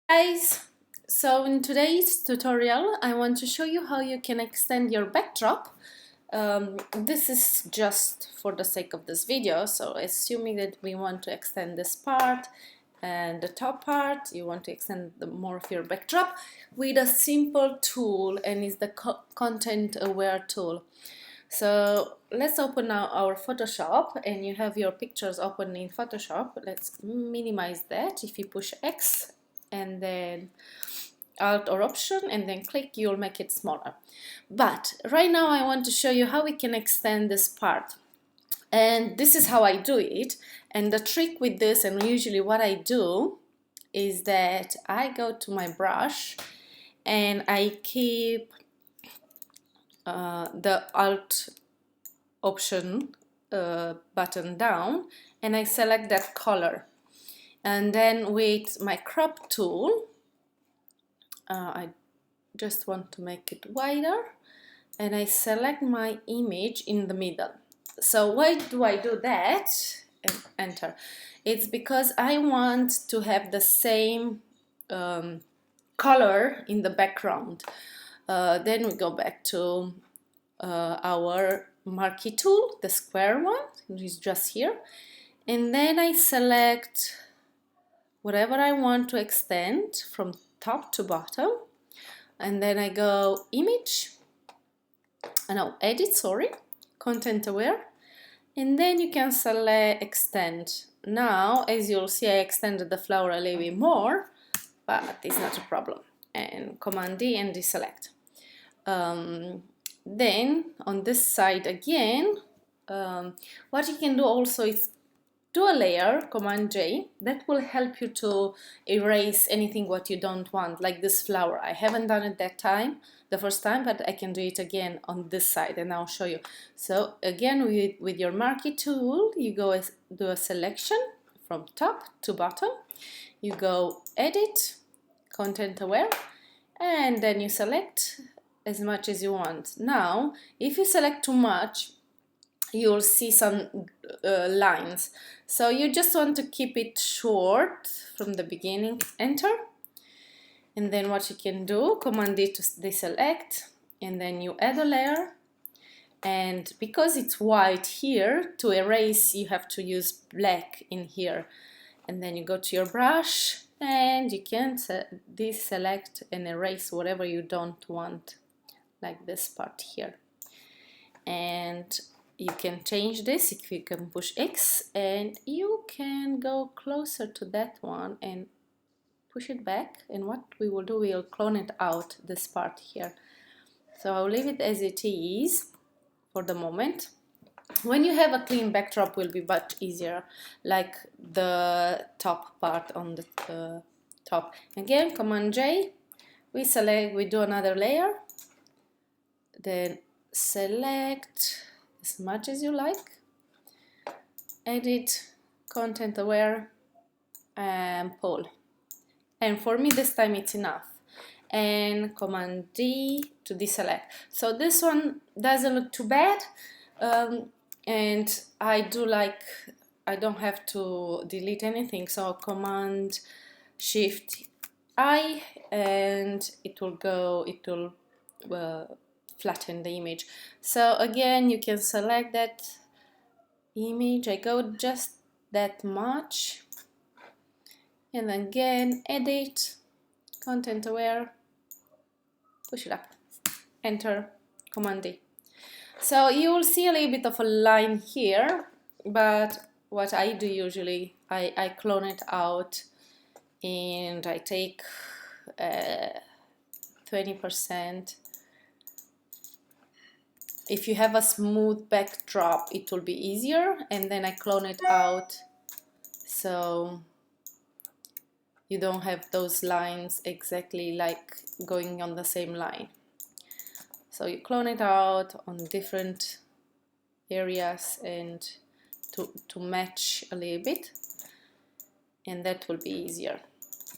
Guys, so in today's tutorial I want to show you how you can extend your backdrop. This is just for the sake of this video, so assuming that we want to extend this part and the top part, you want to extend more of your backdrop with a simple tool, and it's the content aware tool. So let's open now our Photoshop, and you have your pictures open in Photoshop. Let's minimize that. If you push X and then Alt or Option and then click, you'll make it smaller. But right now I want to show you how we can extend this part. And this is how I do it. And the trick with this, and usually what I do, is that I go to my brush and I keep the Alt Option button down, and I select that color. And then with my crop tool, I just want to make it wider, and I select my image in the middle. So why do I do that? And enter. It's because I want to have the same color in the background. Then we go back to our marquee tool, the square one, which is just here. And then I select whatever I want to extend from top to bottom, and then I go image, edit, content aware, and then you can select extend. Now, as you'll see, I extended the flower a little bit more, but it's not a problem. And Command D and deselect. Then on this side again, what you can do also is do a layer, Command J, that will help you to erase anything what you don't want, like this flower. I haven't done it the first time, but I can do it again on this side, and I'll show you. So again, with your marquee tool, you go do a selection from top to bottom. You go edit, content aware, and then you select as much as you want. Now, if you select too much, you'll see some lines. So you just want to keep it short from the beginning, enter. And then what you can do, Command D to deselect, and then you add a layer. And because it's white here, to erase you have to use black in here. And then you go to your brush and you can deselect and erase whatever you don't want, like this part here. And you can change this if you can push X, and you can go closer to that one and push it back. And what we will do, we'll clone it out, this part here. So I'll leave it as it is for the moment. When you have a clean backdrop, will be much easier, like the top part on the top. Again, Command J, we do another layer, then select as much as you like, edit, content aware, and pull. And for me this time it's enough. And Command D to deselect. So this one doesn't look too bad, and I don't have to delete anything. So Command Shift I, and it will flatten the image. So again, you can select that image. I go just that much, and then again edit, content aware, push it up, enter, Command D. So you will see a little bit of a line here, but what I do usually, I clone it out, and I take 20%. If you have a smooth backdrop, it will be easier, and then I clone it out so you don't have those lines exactly like going on the same line. So you clone it out on different areas and to match a little bit, and that will be easier.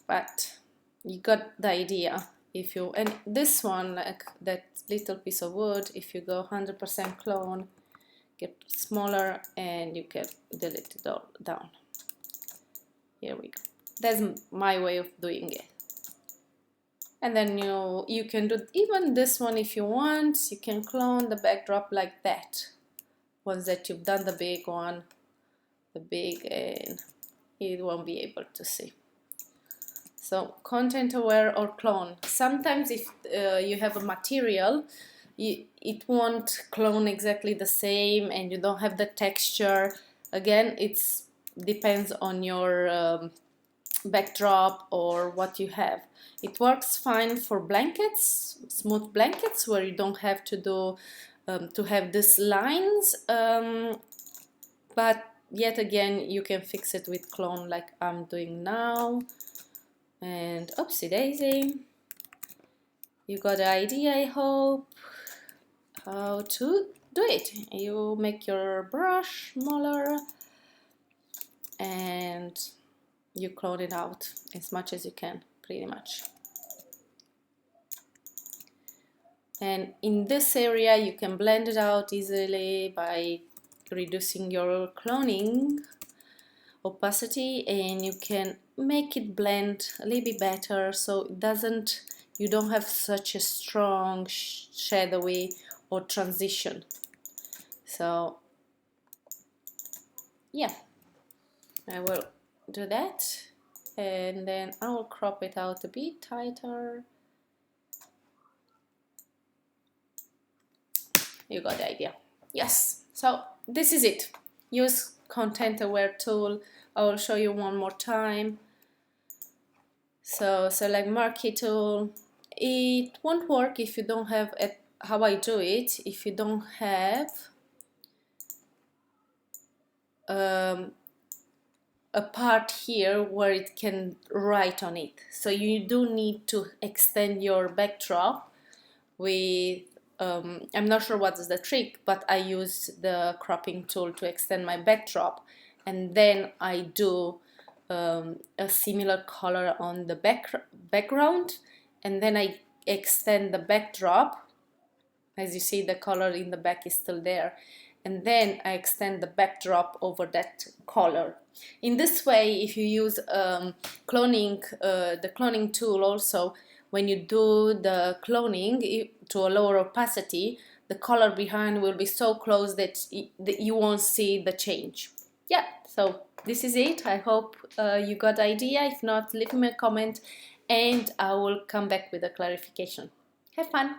But you got the idea. And this one, like that little piece of wood, if you go 100% clone, get smaller, and you can delete it all down. Here we go. That's my way of doing it. And then you can do even this one if you want. You can clone the backdrop like that. Once that you've done the big one, and you won't be able to see. So content aware or clone. Sometimes if you have a material, it won't clone exactly the same and you don't have the texture. Again, it's depends on your backdrop or what you have. It works fine for blankets, smooth blankets, where you don't have to do to have these lines, but yet again you can fix it with clone like I'm doing now. And oopsie daisy, you got the idea, I hope, how to do it. You make your brush smaller and you clone it out as much as you can, pretty much. And in this area you can blend it out easily by reducing your cloning opacity, and you can make it blend a little bit better so it doesn't, you don't have such a strong shadowy or transition. So yeah, I will do that, and then I will crop it out a bit tighter. You got the idea. Yes, so this is it. Use content aware tool. I will show you one more time. So select marquee tool. It won't work if you don't have it, how I do it, if you don't have a part here where it can write on it. So you do need to extend your backdrop with I'm not sure what is the trick, but I use the cropping tool to extend my backdrop, and then I do a similar color on the background, and then I extend the backdrop. As you see, the color in the back is still there, and then I extend the backdrop over that color. In this way, if you use cloning, the cloning tool also, when you do the cloning to a lower opacity, the color behind will be so close that you won't see the change. Yeah, so this is it. I hope you got the idea. If not, leave me a comment and I will come back with a clarification. Have fun!